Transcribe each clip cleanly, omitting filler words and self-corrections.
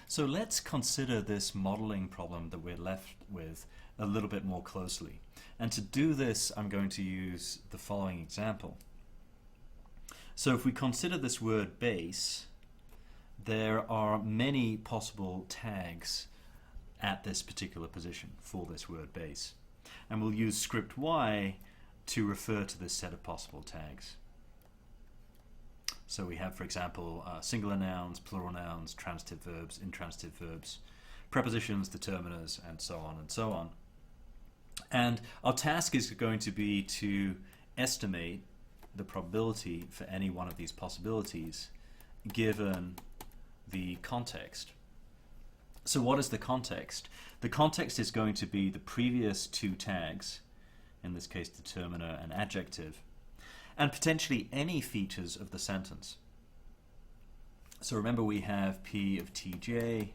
So let's consider this modeling problem that we're left with a little bit more closely. And to do this, I'm going to use the following example. So if we consider this word base, there are many possible tags at this particular position for this word base. And we'll use script Y to refer to this set of possible tags. So we have, for example, singular nouns, plural nouns, transitive verbs, intransitive verbs, prepositions, determiners, and so on and so on. And our task is going to be to estimate the probability for any one of these possibilities given the context. So what is the context? The context is going to be the previous two tags, in this case determiner and adjective, and potentially any features of the sentence. So remember, we have P of Tj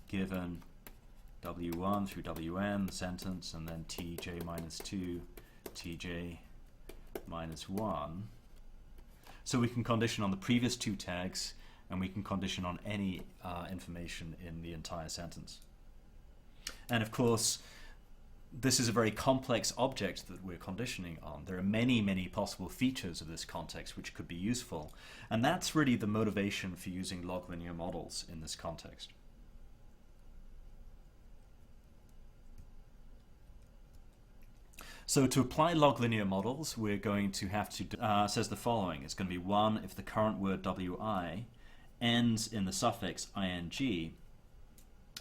given W1 through Wn, the sentence, and then Tj minus 2, Tj minus 1. So we can condition on the previous two tags, and we can condition on any information in the entire sentence. And of course, this is a very complex object that we're conditioning on. There are many, many possible features of this context which could be useful. And that's really the motivation for using log linear models in this context. So to apply log linear models, we're going to have to, says the following. It's going to be 1 if the current word wi ends in the suffix ing,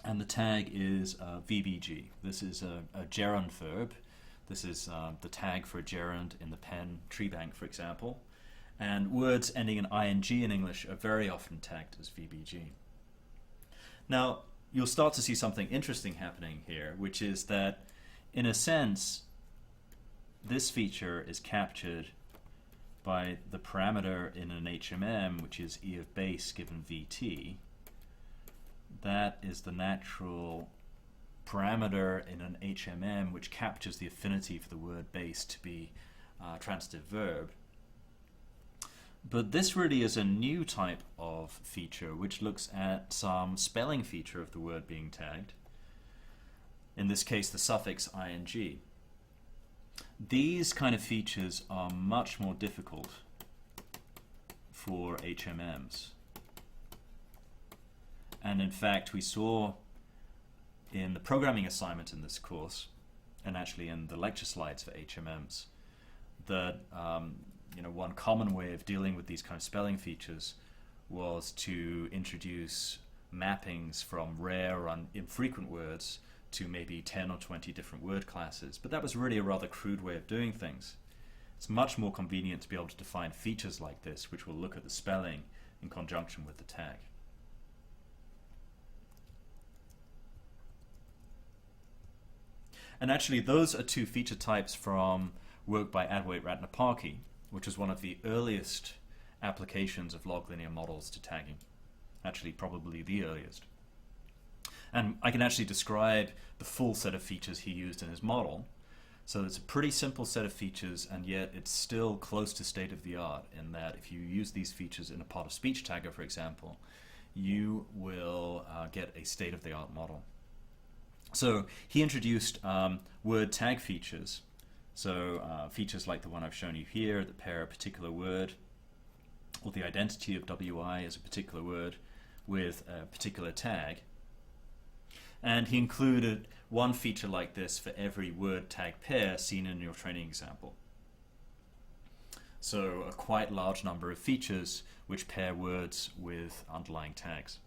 and the tag is VBG. This is a gerund verb. This is the tag for a gerund in the Penn tree bank, for example. And words ending in ing in English are very often tagged as VBG. Now, you'll start to see something interesting happening here, which is that, in a sense, this feature is captured by the parameter in an HMM, which is e of base given vt. That is the natural parameter in an HMM which captures the affinity for the word base to be transitive verb. But this really is a new type of feature which looks at some spelling feature of the word being tagged. In this case, the suffix ing. These kind of features are much more difficult for HMMs. And in fact, we saw in the programming assignment in this course, and actually in the lecture slides for HMMs, that one common way of dealing with these kind of spelling features was to introduce mappings from rare or infrequent words to maybe 10 or 20 different word classes. But that was really a rather crude way of doing things. It's much more convenient to be able to define features like this, which will look at the spelling in conjunction with the tag. And actually, those are two feature types from work by Adwait Ratnapaki, which is one of the earliest applications of log linear models to tagging. Actually, probably the earliest. And I can actually describe the full set of features he used in his model. So it's a pretty simple set of features, and yet it's still close to state of the art in that if you use these features in a part of speech tagger, for example, you will get a state of the art model. So he introduced word tag features. So features like the one I've shown you here that pair a particular word or the identity of wi as a particular word with a particular tag. And he included one feature like this for every word tag pair seen in your training example. So a quite large number of features which pair words with underlying tags.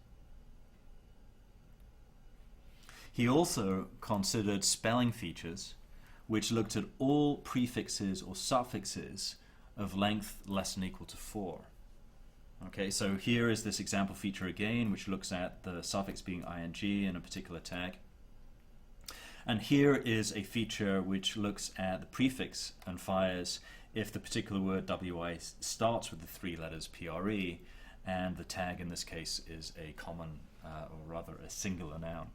He also considered spelling features which looked at all prefixes or suffixes of length less than or equal to 4. Okay, so here is this example feature again, which looks at the suffix being ing in a particular tag. And here is a feature which looks at the prefix and fires if the particular word wi starts with the 3 letters pre, and the tag in this case is a common, or rather a singular noun.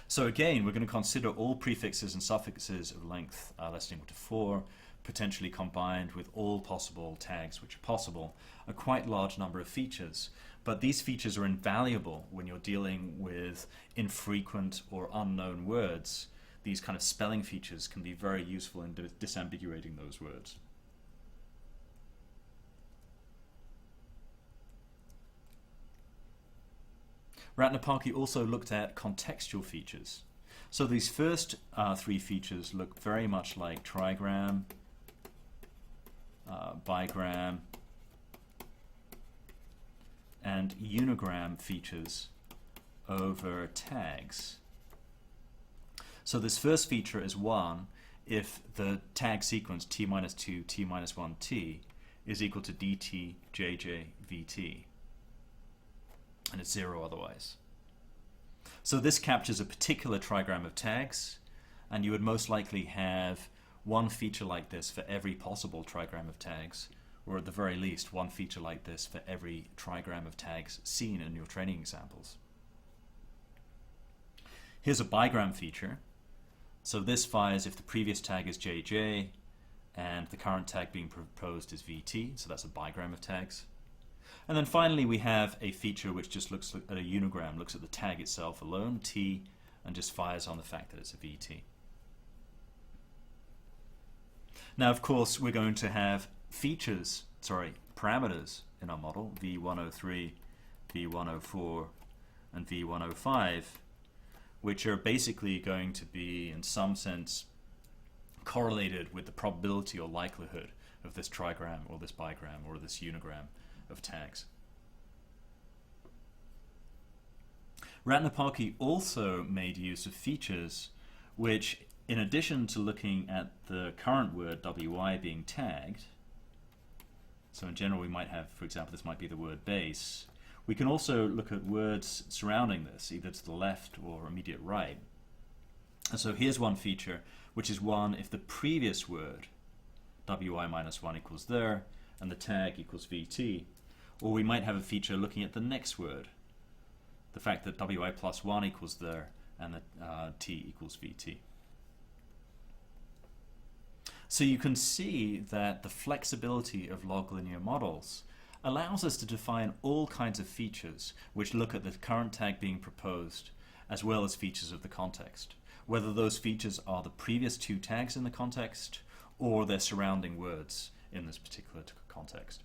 So again, we're going to consider all prefixes and suffixes of length less than or equal to 4, potentially combined with all possible tags which are possible, a quite large number of features. But these features are invaluable when you're dealing with infrequent or unknown words. These kind of spelling features can be very useful in disambiguating those words. Ratnapaki also looked at contextual features. So these first three features look very much like trigram, bigram, and unigram features over tags. So this first feature is 1 if the tag sequence t-2, t-1t is equal to dt, jj, vt. And it's 0 otherwise. So this captures a particular trigram of tags, and you would most likely have one feature like this for every possible trigram of tags, or at the very least one feature like this for every trigram of tags seen in your training examples. Here's a bigram feature. So this fires if the previous tag is jj and the current tag being proposed is vt, so that's a bigram of tags. And then finally we have a feature which just looks at a unigram, looks at the tag itself alone, t, and just fires on the fact that it's a vt. Now of course we're going to have parameters in our model, v103, v104, and v105, which are basically going to be in some sense correlated with the probability or likelihood of this trigram or this bigram or this unigram of tags. Ratnapaki also made use of features which, in addition to looking at the current word wi being tagged, so in general we might have, for example, this might be the word base, we can also look at words surrounding this, either to the left or immediate right. And so here's one feature, which is 1 if the previous word wi minus 1 equals there and the tag equals vt. Or we might have a feature looking at the next word, the fact that wi plus 1 equals there and that t equals vt. So you can see that the flexibility of log linear models allows us to define all kinds of features which look at the current tag being proposed as well as features of the context, whether those features are the previous two tags in the context or their surrounding words in this particular context.